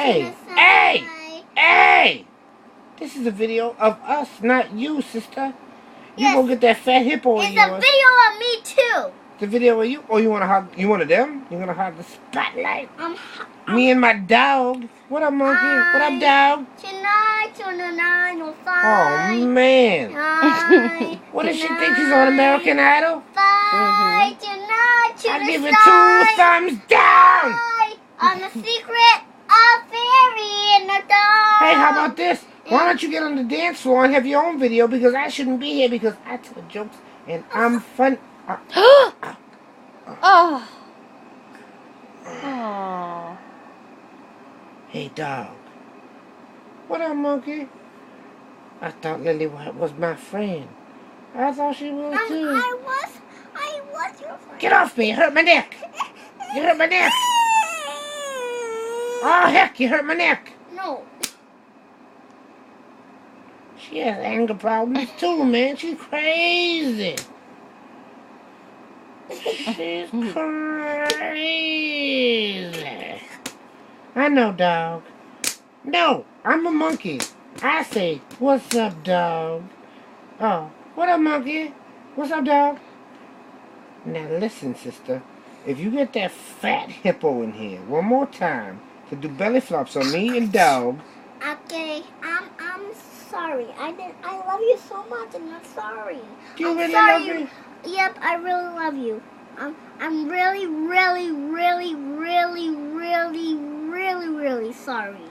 Hey! Hey! Hey! This is a video of us, not you, sister. You go get that fat hippo of yours. It's a video of me too. The video of you? Oh, you want to hug? You one of them? You want to hug the spotlight? Me and my dog. What up, monkey? What up, dog? Tonight, tonight, Oh man. What does she think she's on American Idol? I give it 2 thumbs down. On the secret of fairy in the dark. Hey, how about this? Why don't you get on the dance floor and have your own video, because I shouldn't be here because I tell jokes and I'm fun. Oh. Oh. Hey, dog. What up, monkey? I thought Lily was my friend. I thought she was too. I was your friend. Get off me! You hurt my neck. You hurt my neck. Oh heck! You hurt my neck. No. She has anger problems too, man. She's crazy. She's crazy. I know, dog. No, I'm a monkey. I say, what's up, dog? Oh, what up, monkey? What's up, dog? Now listen, sister. If you get that fat hippo in here one more time to do belly flops on me and dog. Okay, I'm sorry. I love you so much, and I'm sorry. Do you really sorry. love me? Yep, I really love you. I'm really, really, really, really, really, really, really sorry.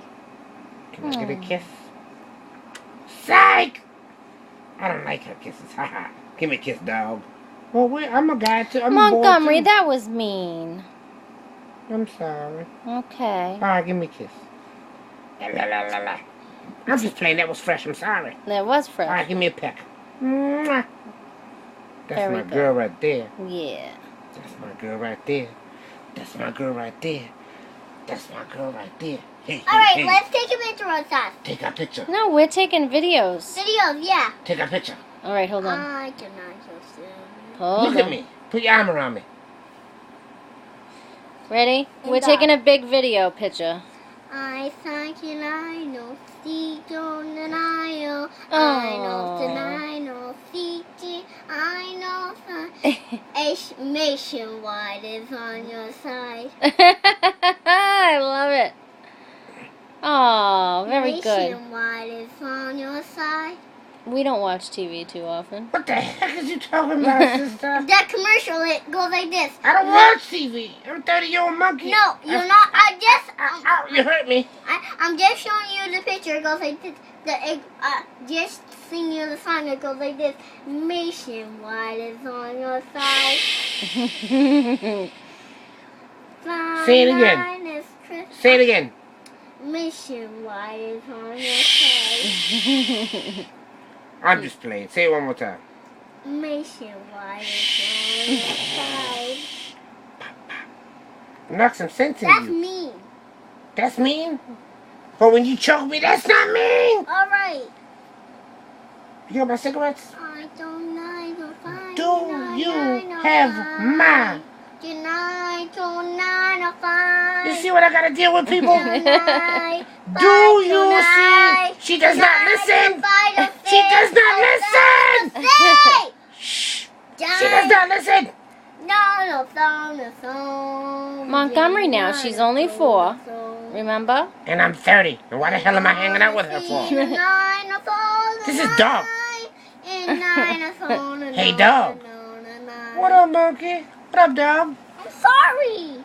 Can I get a kiss? Psych! I don't like her kisses. Haha. Give me a kiss, dog. Well, wait, I'm a guy too. I'm Montgomery, a boy too. that was mean. I'm sorry. Okay. All right, give me a kiss. La, la, la, la. I'm just playing. That was fresh. I'm sorry. That was All fresh. right, give me a peck. Mwah. That's Very my good. girl right there. Yeah. That's my girl right there. That's my girl right there. That's my girl right there. Hey, All right, hey. let's take a picture of us. Take a picture. No, we're taking videos. Videos, yeah. Take a picture. All right, hold on. I cannot just Hold Look on. at me. Put your arm around me. Ready? And We're taking a big video picture. I think and I know, see, don't and I know, Oh. I know, and I know, see, I know, nationwide is on your side. I love it. Oh, very good. Nationwide is on your side. We don't watch TV too often. What the heck is you talking about, sister? That commercial, it goes like this. I don't watch TV. I'm a 30-year-old monkey. No, you're not. Ow, you hurt me. I'm just showing you the picture. It goes like this. Just sing you the song. It goes like this. Nationwide is on your side. Say it again. Say it again. Nationwide is on your side. I'm just playing. Say it one more time. Nationwide is on your side. Knock some sense in That's you. mean. That's mean? But when you choke me, that's not mean. All right. You got my cigarettes? I don't know. Do you have my... You see what I gotta deal with, people? Do you see? She does not listen. She does not listen. Shh. She does not listen. Montgomery now, she's only 4. Remember? And I'm 30. And why the hell am I hanging out with her for? This is dog. Hey, dog. What up, monkey? What up, dog? I'm sorry.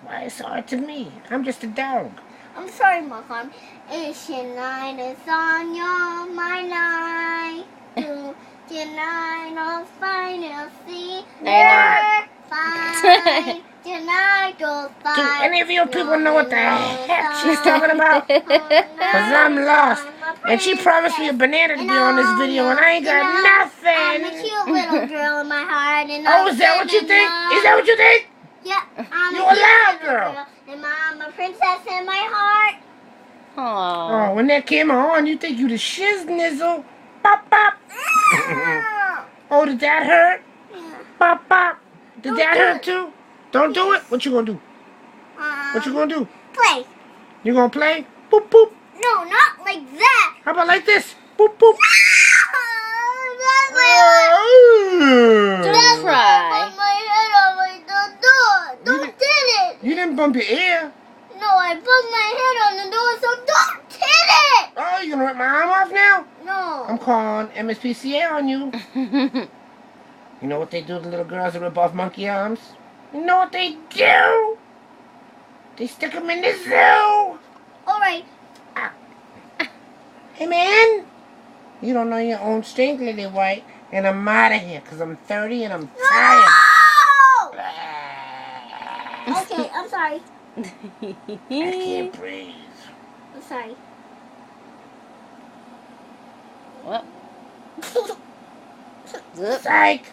Why are you sorry to me? I'm just a dog. I'm sorry, Montgomery. It's tonight is on your mind. Tonight I'll find a see. Tonight you'll find. Do any of you people know what the heck she's talking about? Because I'm lost. And she promised me a banana to be on this video, and I ain't got I'm a nothing. cute little girl in my heart. And Oh, is that what you think? Is that what you think? Yeah, I'm You a a cute loud little girl. And I'm a princess in my heart. Aww. Oh, when that came on, you think you the shiznizzle. Pop, pop. Oh, did that hurt? Pop, pop. Did that hurt too? Don't do it. What you gonna do? What you gonna do? Play. You gonna play? Boop, boop. No, not like that. How about like this? Boop, boop. That's my Don't cry. bump my head on my door. Don't hit it. You didn't bump your ear. No, I bumped my head on the door, so don't hit it. Oh, you gonna rip my arm off now? No. I'm calling MSPCA on you. You know what they do to little girls that rip off monkey arms? You know what they do? They stick them in the zoo. All right. Hey, man. You don't know your own strength, Lily White. And I'm out of here because I'm 30 and I'm tired. No! Okay, I'm sorry. I can't breathe. I'm sorry. Well. Psych.